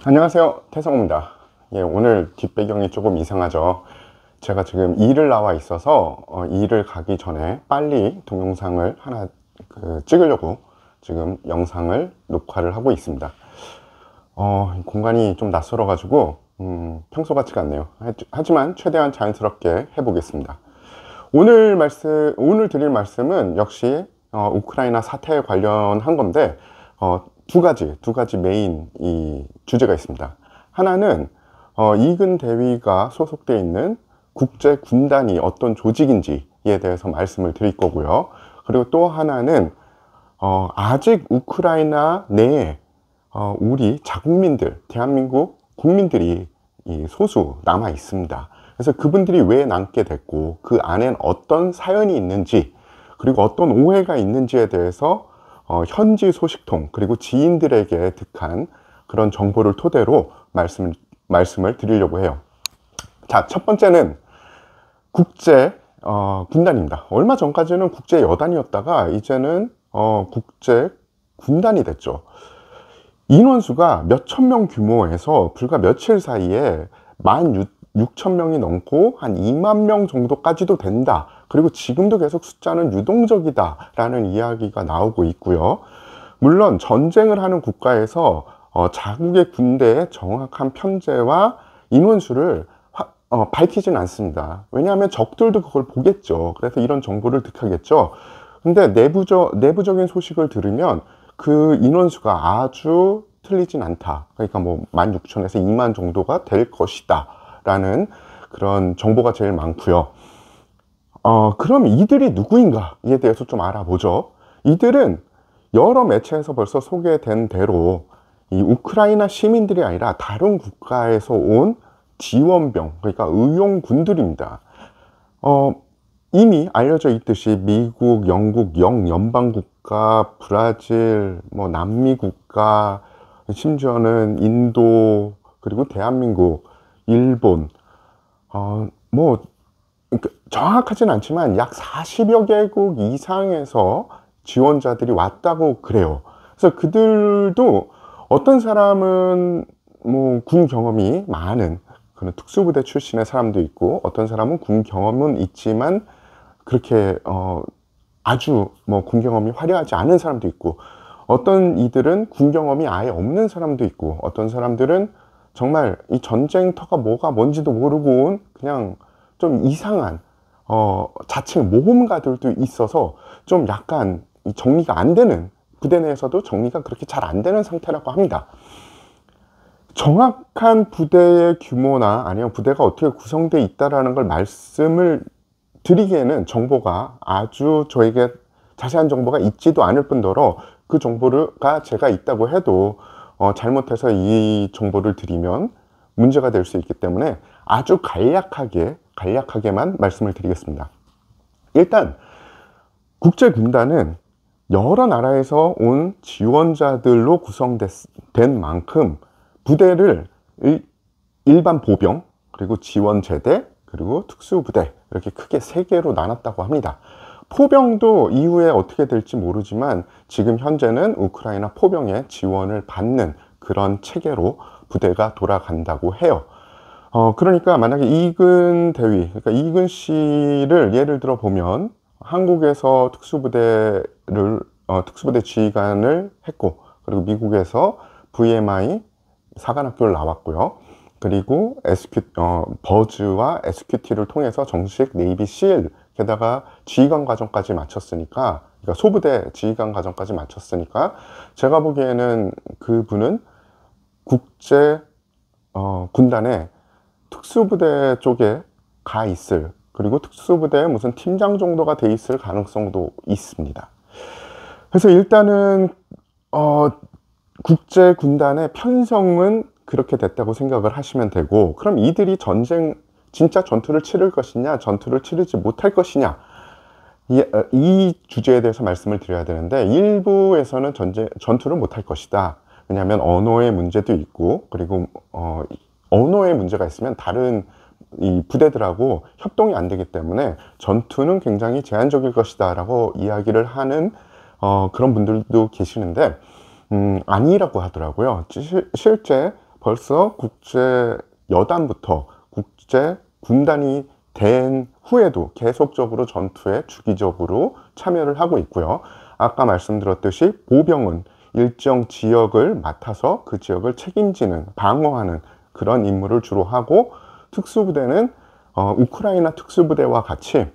안녕하세요, 태성입니다. 예, 오늘 뒷배경이 조금 이상하죠. 제가 지금 일을 나와 있어서 일을 가기 전에 빨리 동영상을 하나 찍으려고 지금 영상을 녹화를 하고 있습니다. 공간이 좀 낯설어 가지고 평소 같지가 않네요. 하지만 최대한 자연스럽게 해보겠습니다. 오늘 드릴 말씀은 역시 우크라이나 사태에 관련한 건데 두 가지 메인 이 주제가 있습니다. 하나는 이근 대위가 소속되어 있는 국제 군단이 어떤 조직인지에 대해서 말씀을 드릴 거고요. 그리고 또 하나는 아직 우크라이나 내에 우리 자국민들, 대한민국 국민들이 소수 남아 있습니다. 그래서 그분들이 왜 남게 됐고 그 안엔 어떤 사연이 있는지, 그리고 어떤 오해가 있는지에 대해서 현지 소식통 그리고 지인들에게 득한 그런 정보를 토대로 말씀을 드리려고 해요. 자, 첫 번째는 국제 군단입니다. 얼마 전까지는 국제 여단이었다가 이제는 국제 군단이 됐죠. 인원수가 몇천 명 규모에서 불과 며칠 사이에 16,000명이 넘고 한 2만 명 정도까지도 된다. 그리고 지금도 계속 숫자는 유동적이다 라는 이야기가 나오고 있고요. 물론 전쟁을 하는 국가에서 자국의 군대의 정확한 편제와 인원수를 밝히진 않습니다. 왜냐하면 적들도 그걸 보겠죠. 그래서 이런 정보를 득하겠죠. 근데 내부적인 소식을 들으면 그 인원수가 아주 틀리진 않다. 그러니까 뭐 16,000에서 2만 정도가 될 것이다 라는 그런 정보가 제일 많고요. 그럼 이들이 누구인가에 대해서 좀 알아보죠. 이들은 여러 매체에서 벌써 소개된 대로 이 우크라이나 시민들이 아니라 다른 국가에서 온 지원병, 그러니까 의용군들입니다. 이미 알려져 있듯이 미국, 영국, 영연방국가, 브라질, 뭐 남미 국가, 심지어는 인도, 그리고 대한민국, 일본, 뭐 정확하진 않지만 약 40여 개국 이상에서 지원자들이 왔다고 그래요. 그래서 그들도 어떤 사람은 뭐 군 경험이 많은 그런 특수부대 출신의 사람도 있고, 어떤 사람은 군 경험은 있지만 그렇게 아주 뭐 군 경험이 화려하지 않은 사람도 있고, 어떤 이들은 군 경험이 아예 없는 사람도 있고, 어떤 사람들은 정말 이 전쟁터가 뭐가 뭔지도 모르고 온 그냥 좀 이상한 자칭 모험가들도 있어서 좀 약간 정리가 안 되는, 부대 내에서도 정리가 그렇게 잘 안 되는 상태라고 합니다. 정확한 부대의 규모나 아니면 부대가 어떻게 구성되어 있다라는 걸 말씀을 드리기에는 정보가 아주 저에게 자세한 정보가 있지도 않을 뿐더러 그 정보가 제가 있다고 해도 잘못해서 이 정보를 드리면 문제가 될 수 있기 때문에 아주 간략하게만 말씀을 드리겠습니다. 일단 국제군단은 여러 나라에서 온 지원자들로 구성된 만큼 부대를 일반 보병, 그리고 지원제대, 그리고 특수부대 이렇게 크게 세 개로 나눴다고 합니다. 포병도 이후에 어떻게 될지 모르지만 지금 현재는 우크라이나 포병의 지원을 받는 그런 체계로 부대가 돌아간다고 해요. 그러니까 만약에 이근 대위, 그러니까 이근 씨를 예를 들어 보면 한국에서 특수부대 지휘관을 했고, 그리고 미국에서 VMI 사관학교를 나왔고요. 그리고 버즈와 SQT를 통해서 정식 네이비 실, 게다가 지휘관 과정까지 마쳤으니까, 그러니까 소부대 지휘관 과정까지 마쳤으니까 제가 보기에는 그분은 국제 군단의 특수부대 쪽에 가 있을, 그리고 특수부대에 무슨 팀장 정도가 돼 있을 가능성도 있습니다. 그래서 일단은 국제 군단의 편성은 그렇게 됐다고 생각을 하시면 되고, 그럼 이들이 진짜 전투를 치를 것이냐, 전투를 치르지 못할 것이냐, 이 주제에 대해서 말씀을 드려야 되는데, 일부에서는 전투를 못할 것이다. 왜냐하면 언어의 문제도 있고, 그리고 언어의 문제가 있으면 다른 이 부대들하고 협동이 안 되기 때문에 전투는 굉장히 제한적일 것이다 라고 이야기를 하는 그런 분들도 계시는데 아니라고 하더라고요. 실제 벌써 국제 여단부터 국제 군단이 된 후에도 계속적으로 전투에 주기적으로 참여를 하고 있고요. 아까 말씀드렸듯이 보병은 일정 지역을 맡아서 그 지역을 책임지는, 방어하는 그런 임무를 주로 하고, 특수부대는 우크라이나 특수부대와 같이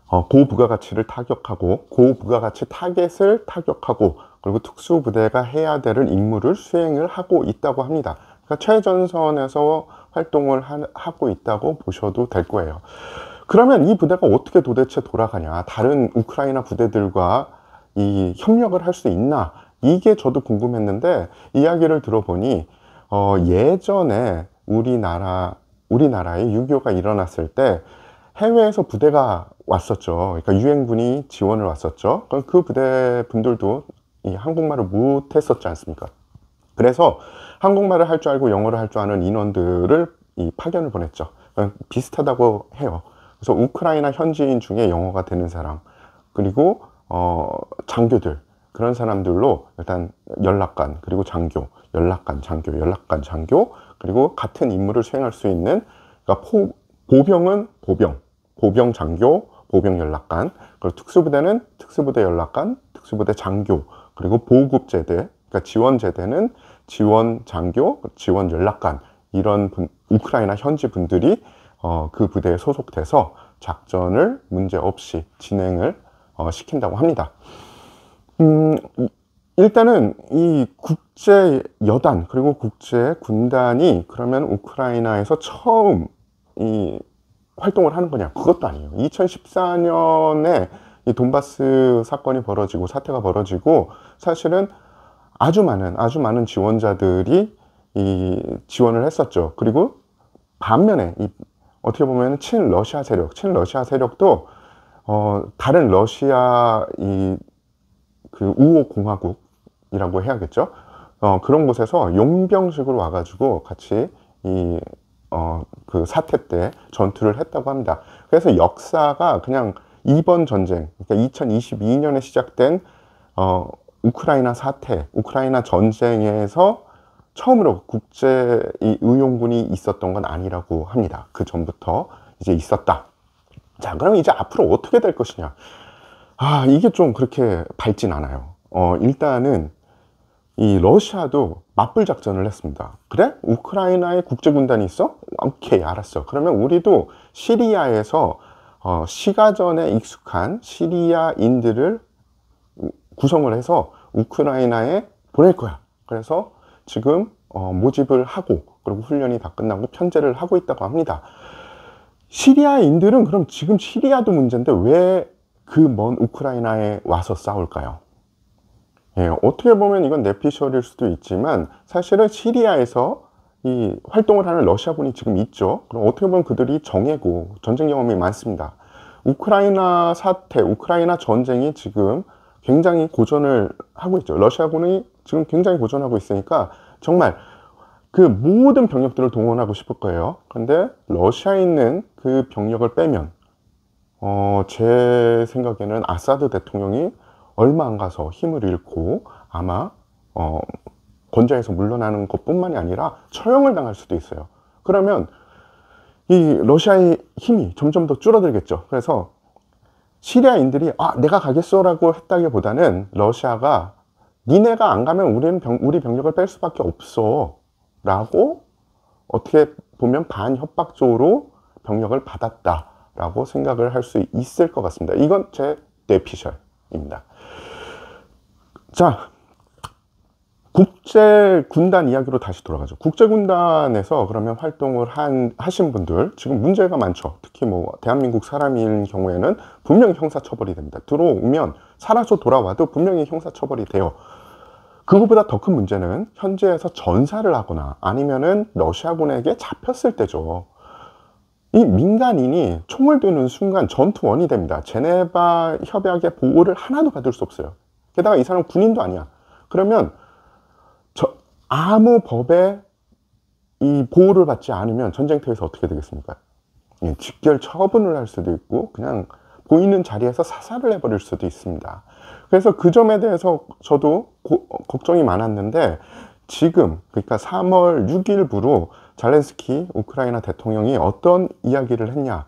고부가가치를 타격하고, 고부가가치 타겟을 타격하고, 그리고 특수부대가 해야 될 임무를 수행을 하고 있다고 합니다. 그러니까 최전선에서 활동을 하고 있다고 보셔도 될 거예요. 그러면 이 부대가 어떻게 도대체 돌아가냐, 다른 우크라이나 부대들과 이 협력을 할 수 있나, 이게 저도 궁금했는데, 이야기를 들어보니 예전에 우리나라에 6.25가 일어났을 때 해외에서 부대가 왔었죠. 그러니까 유엔군이 지원을 왔었죠. 그 부대 분들도 이 한국말을 못했었지 않습니까? 그래서 한국말을 할 줄 알고 영어를 할 줄 아는 인원들을 파견을 보냈죠. 비슷하다고 해요. 그래서 우크라이나 현지인 중에 영어가 되는 사람, 그리고 장교들, 그런 사람들로 일단 연락관, 그리고 장교, 연락관, 장교, 연락관, 장교, 그리고 같은 임무를 수행할 수 있는, 그러니까 보병은 보병 장교, 보병 연락관, 그리고 특수부대는 특수부대 연락관, 특수부대 장교, 그리고 보급제대, 그러니까 지원제대는 지원 장교, 지원 연락관, 이런 우크라이나 현지 분들이 그 부대에 소속돼서 작전을 문제없이 진행을 시킨다고 합니다. 일단은 이 국제 여단 그리고 국제 군단이 그러면 우크라이나에서 처음 이 활동을 하는 거냐? 그것도 아니에요. 2014년에 이 돈바스 사건이 벌어지고, 사태가 벌어지고, 사실은 아주 많은 지원자들이 이 지원을 했었죠. 그리고 반면에 어떻게 보면 친러시아 세력도 다른 러시아 그 우호 공화국이라고 해야겠죠. 그런 곳에서 용병식으로 와가지고 같이 그 사태 때 전투를 했다고 합니다. 그래서 역사가 그냥 이번 전쟁, 그러니까 2022년에 시작된 우크라이나 사태, 우크라이나 전쟁에서 처음으로 국제 의용군이 있었던 건 아니라고 합니다. 그 전부터 이제 있었다. 자, 그럼 이제 앞으로 어떻게 될 것이냐? 이게 좀 그렇게 밝진 않아요. 일단은 이 러시아도 맞불 작전을 했습니다. 그래? 우크라이나에 국제군단이 있어? 오케이, 알았어. 그러면 우리도 시리아에서 시가전에 익숙한 시리아인들을 구성을 해서 우크라이나에 보낼 거야. 그래서 지금 모집을 하고, 그리고 훈련이 다 끝나고 편제를 하고 있다고 합니다. 시리아인들은 그럼 지금 시리아도 문제인데 왜 그 먼 우크라이나에 와서 싸울까요? 예, 어떻게 보면 이건 내피셜일 수도 있지만 사실은 시리아에서 이 활동을 하는 러시아군이 지금 있죠. 그럼 어떻게 보면 그들이 정예고 전쟁 경험이 많습니다. 우크라이나 사태, 우크라이나 전쟁이 지금 굉장히 고전을 하고 있죠. 러시아군이 지금 굉장히 고전하고 있으니까 정말 그 모든 병력들을 동원하고 싶을 거예요. 근데 러시아에 있는 그 병력을 빼면 제 생각에는 아사드 대통령이 얼마 안 가서 힘을 잃고 아마 권좌에서 물러나는 것뿐만이 아니라 처형을 당할 수도 있어요. 그러면 이 러시아의 힘이 점점 더 줄어들겠죠. 그래서 시리아인들이 내가 가겠어 라고 했다기보다는 러시아가 니네가 안 가면 우리 병력을 뺄 수밖에 없어 라고 어떻게 보면 반협박적으로 병력을 받았다라고 생각을 할 수 있을 것 같습니다. 이건 제 뇌피셜입니다. 자, 국제군단 이야기로 다시 돌아가죠. 국제군단에서 그러면 활동을 하신 분들, 지금 문제가 많죠. 특히 뭐 대한민국 사람인 경우에는 분명히 형사처벌이 됩니다. 들어오면 살아서 돌아와도 분명히 형사처벌이 돼요. 그거보다 더 큰 문제는 현지에서 전사를 하거나 아니면은 러시아군에게 잡혔을 때죠. 이 민간인이 총을 드는 순간 전투원이 됩니다. 제네바 협약의 보호를 하나도 받을 수 없어요. 게다가 이 사람 군인도 아니야. 그러면 아무 법에 이 보호를 받지 않으면 전쟁터에서 어떻게 되겠습니까? 직결 처분을 할 수도 있고 그냥 보이는 자리에서 사살을 해버릴 수도 있습니다. 그래서 그 점에 대해서 저도 걱정이 많았는데 지금 그러니까 3월 6일부로 잘렌스키 우크라이나 대통령이 어떤 이야기를 했냐,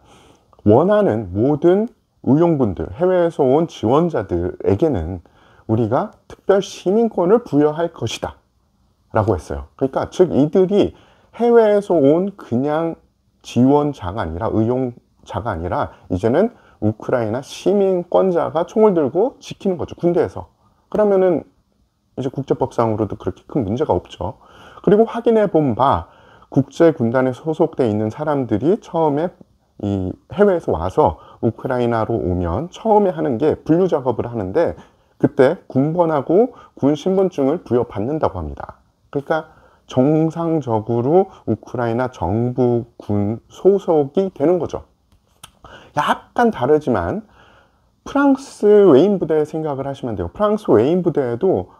원하는 모든 의용분들, 해외에서 온 지원자들에게는 우리가 특별 시민권을 부여할 것이다 라고 했어요. 그러니까 즉 이들이 해외에서 온 그냥 지원자가 아니라, 의용자가 아니라 이제는 우크라이나 시민권자가 총을 들고 지키는 거죠, 군대에서. 그러면은 이제 국제법상으로도 그렇게 큰 문제가 없죠. 그리고 확인해 본 바, 국제군단에 소속돼 있는 사람들이 처음에 이 해외에서 와서 우크라이나로 오면 처음에 하는 게 분류 작업을 하는데, 그때 군번하고 군 신분증을 부여받는다고 합니다. 그러니까 정상적으로 우크라이나 정부 군 소속이 되는 거죠. 약간 다르지만 프랑스 외인 부대 생각을 하시면 돼요. 프랑스 외인 부대에도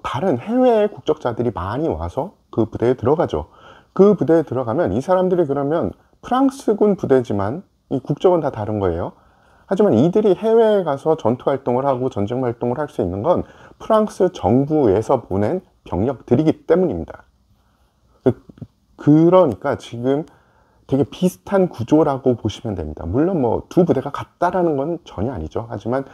다른 해외 국적자들이 많이 와서 그 부대에 들어가죠. 그 부대에 들어가면 이 사람들이 그러면 프랑스군 부대지만 이 국적은 다 다른 거예요. 하지만 이들이 해외에 가서 전투 활동을 하고 전쟁 활동을 할 수 있는 건 프랑스 정부에서 보낸 병력들이기 때문입니다. 그러니까 지금 되게 비슷한 구조라고 보시면 됩니다. 물론 뭐 두 부대가 같다라는 건 전혀 아니죠. 하지만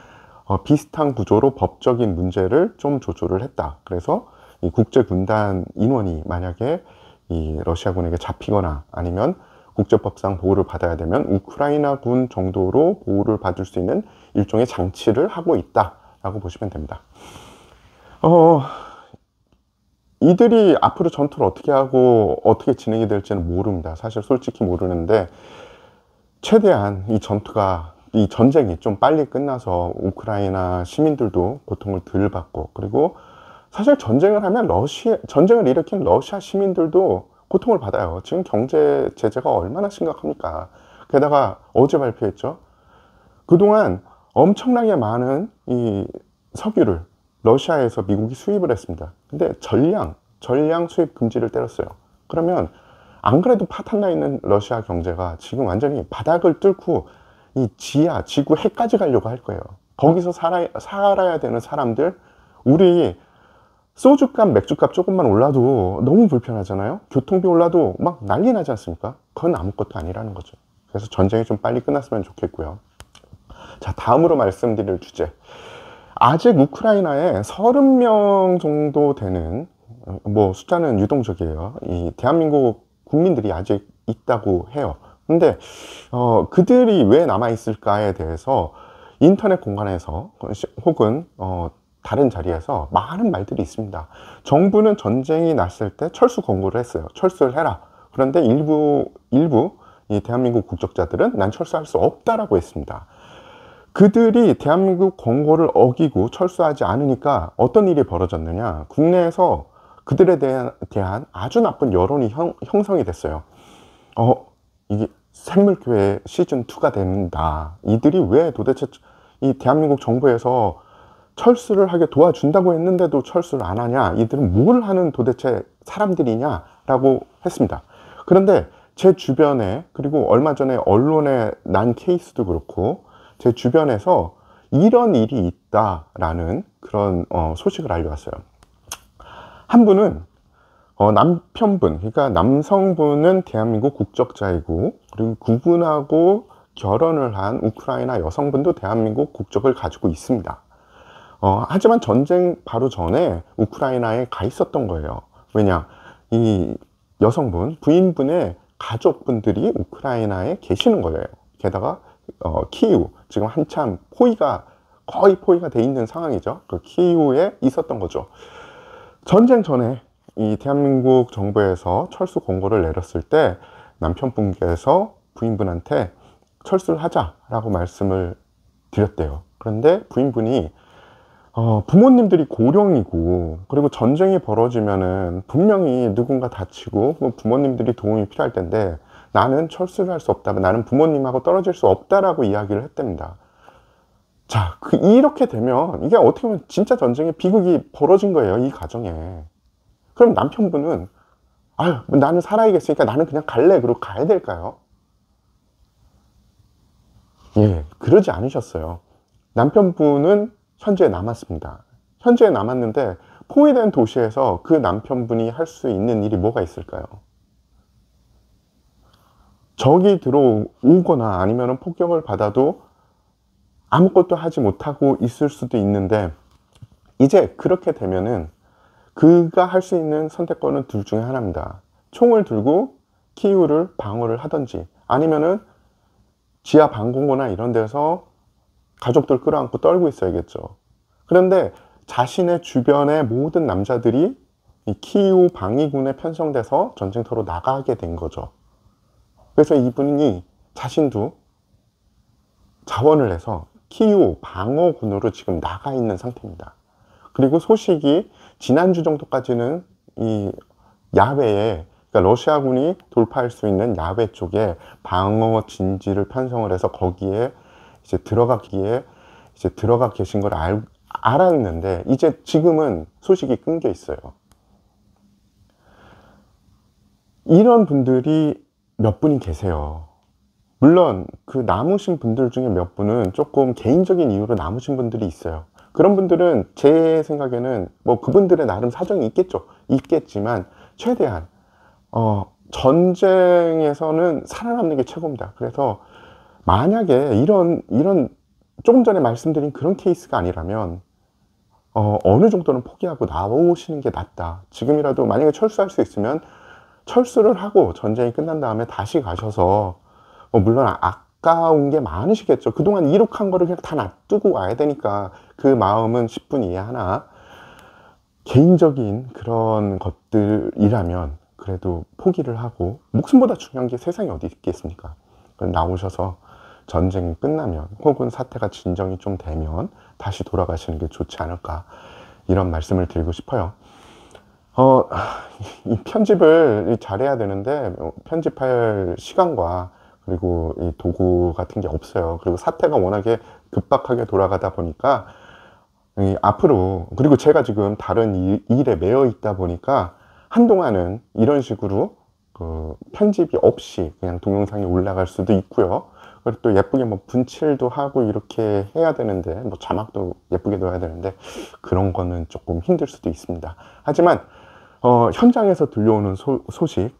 비슷한 구조로 법적인 문제를 좀 조절을 했다. 그래서 이 국제군단 인원이 만약에 이 러시아군에게 잡히거나 아니면 국제법상 보호를 받아야 되면 우크라이나 군 정도로 보호를 받을 수 있는 일종의 장치를 하고 있다라고 보시면 됩니다. 이들이 앞으로 전투를 어떻게 하고 어떻게 진행이 될지는 모릅니다. 사실 솔직히 모르는데, 최대한 이 전투가, 이 전쟁이 좀 빨리 끝나서 우크라이나 시민들도 고통을 덜 받고, 그리고 사실 전쟁을 하면 전쟁을 일으킨 러시아 시민들도 고통을 받아요. 지금 경제 제재가 얼마나 심각합니까? 게다가 어제 발표했죠. 그동안 엄청나게 많은 이 석유를 러시아에서 미국이 수입을 했습니다. 근데 전량 수입 금지를 때렸어요. 그러면 안 그래도 파탄나 있는 러시아 경제가 지금 완전히 바닥을 뚫고 이 지하, 지구 해까지 가려고 할 거예요. 거기서 살아야 되는 사람들, 우리 소주값, 맥주값 조금만 올라도 너무 불편하잖아요. 교통비 올라도 막 난리 나지 않습니까? 그건 아무것도 아니라는 거죠. 그래서 전쟁이 좀 빨리 끝났으면 좋겠고요. 자, 다음으로 말씀드릴 주제. 아직 우크라이나에 30명 정도 되는, 뭐 숫자는 유동적이에요, 이 대한민국 국민들이 아직 있다고 해요. 근데 그들이 왜 남아 있을까에 대해서 인터넷 공간에서 혹은 다른 자리에서 많은 말들이 있습니다. 정부는 전쟁이 났을 때 철수 권고를 했어요. 철수를 해라. 그런데 일부 이 대한민국 국적자들은 난 철수할 수 없다라고 했습니다. 그들이 대한민국 권고를 어기고 철수하지 않으니까 어떤 일이 벌어졌느냐, 국내에서 그들에 대한 아주 나쁜 여론이 형성이 됐어요. 이게 샘물교회 시즌2가 된다. 이들이 왜 도대체 이 대한민국 정부에서 철수를 하게 도와준다고 했는데도 철수를 안 하냐, 이들은 뭘 하는 도대체 사람들이냐 라고 했습니다. 그런데 제 주변에, 그리고 얼마 전에 언론에 난 케이스도 그렇고 제 주변에서 이런 일이 있다라는 그런 소식을 알려왔어요. 한 분은 남편분, 그러니까 남성분은 대한민국 국적자이고, 그리고 그분하고 결혼을 한 우크라이나 여성분도 대한민국 국적을 가지고 있습니다. 하지만 전쟁 바로 전에 우크라이나에 가 있었던 거예요. 왜냐, 이 여성분, 부인분의 가족분들이 우크라이나에 계시는 거예요. 게다가 키이우, 지금 한참 거의 포위가 돼 있는 상황이죠. 그 키이우에 있었던 거죠. 전쟁 전에 이 대한민국 정부에서 철수 권고를 내렸을 때 남편분께서 부인분한테 철수를 하자라고 말씀을 드렸대요. 그런데 부인분이 부모님들이 고령이고, 그리고 전쟁이 벌어지면은 분명히 누군가 다치고 부모님들이 도움이 필요할 텐데 나는 철수를 할 수 없다, 나는 부모님하고 떨어질 수 없다라고 이야기를 했답니다. 자, 이렇게 되면 이게 어떻게 보면 진짜 전쟁의 비극이 벌어진 거예요, 이 가정에. 그럼 남편분은 아유, 나는 살아야겠으니까 나는 그냥 갈래, 그러고 가야 될까요? 예, 그러지 않으셨어요. 남편분은 현재에 남았습니다. 현재에 남았는데 포위된 도시에서 그 남편분이 할 수 있는 일이 뭐가 있을까요? 적이 들어오거나 아니면 폭격을 받아도 아무것도 하지 못하고 있을 수도 있는데, 이제 그렇게 되면은 그가 할 수 있는 선택권은 둘 중에 하나입니다. 총을 들고 키이우를 방어를 하든지, 아니면은 지하 방공호나 이런 데서 가족들 끌어안고 떨고 있어야겠죠. 그런데 자신의 주변의 모든 남자들이 이 키이우 방위군에 편성돼서 전쟁터로 나가게 된 거죠. 그래서 이분이 자신도 자원을 해서 키이우 방어군으로 지금 나가 있는 상태입니다. 그리고 소식이 지난주 정도까지는 이 야외에, 그러니까 러시아군이 돌파할 수 있는 야외 쪽에 방어 진지를 편성을 해서 거기에 이제 들어가 계신 걸 알았는데, 이제 지금은 소식이 끊겨 있어요. 이런 분들이 몇 분이 계세요. 물론 그 남으신 분들 중에 몇 분은 조금 개인적인 이유로 남으신 분들이 있어요. 그런 분들은 제 생각에는 뭐 그분들의 나름 사정이 있겠지만 최대한 전쟁에서는 살아남는 게 최고입니다. 그래서 만약에 이런 조금 전에 말씀드린 그런 케이스가 아니라면 어느 정도는 포기하고 나오시는 게 낫다. 지금이라도 만약에 철수할 수 있으면 철수를 하고 전쟁이 끝난 다음에 다시 가셔서, 물론 아까운 게 많으시겠죠. 그동안 이룩한 거를 그냥 다 놔두고 와야 되니까 그 마음은 10분 이해하나, 개인적인 그런 것들이라면 그래도 포기를 하고, 목숨보다 중요한 게 세상에 어디 있겠습니까? 나오셔서 전쟁이 끝나면 혹은 사태가 진정이 좀 되면 다시 돌아가시는 게 좋지 않을까, 이런 말씀을 드리고 싶어요. 이 편집을 잘해야 되는데 편집할 시간과 그리고 이 도구 같은 게 없어요. 그리고 사태가 워낙에 급박하게 돌아가다 보니까 앞으로, 그리고 제가 지금 다른 일에 매여 있다 보니까 한동안은 이런 식으로 편집이 없이 그냥 동영상이 올라갈 수도 있고요. 그리고 또 예쁘게 뭐 분칠도 하고 이렇게 해야 되는데, 뭐 자막도 예쁘게 넣어야 되는데, 그런 거는 조금 힘들 수도 있습니다. 하지만 현장에서 들려오는 소식,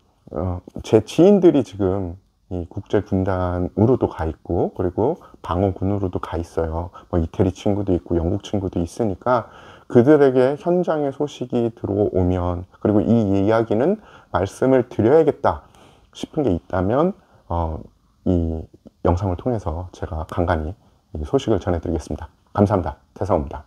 제 지인들이 지금 이 국제군단으로도 가 있고, 그리고 방어군으로도 가 있어요. 뭐 이태리 친구도 있고 영국 친구도 있으니까 그들에게 현장의 소식이 들어오면, 그리고 이 이야기는 말씀을 드려야겠다 싶은 게 있다면 이 영상을 통해서 제가 간간히 이 소식을 전해드리겠습니다. 감사합니다. 태성호입니다.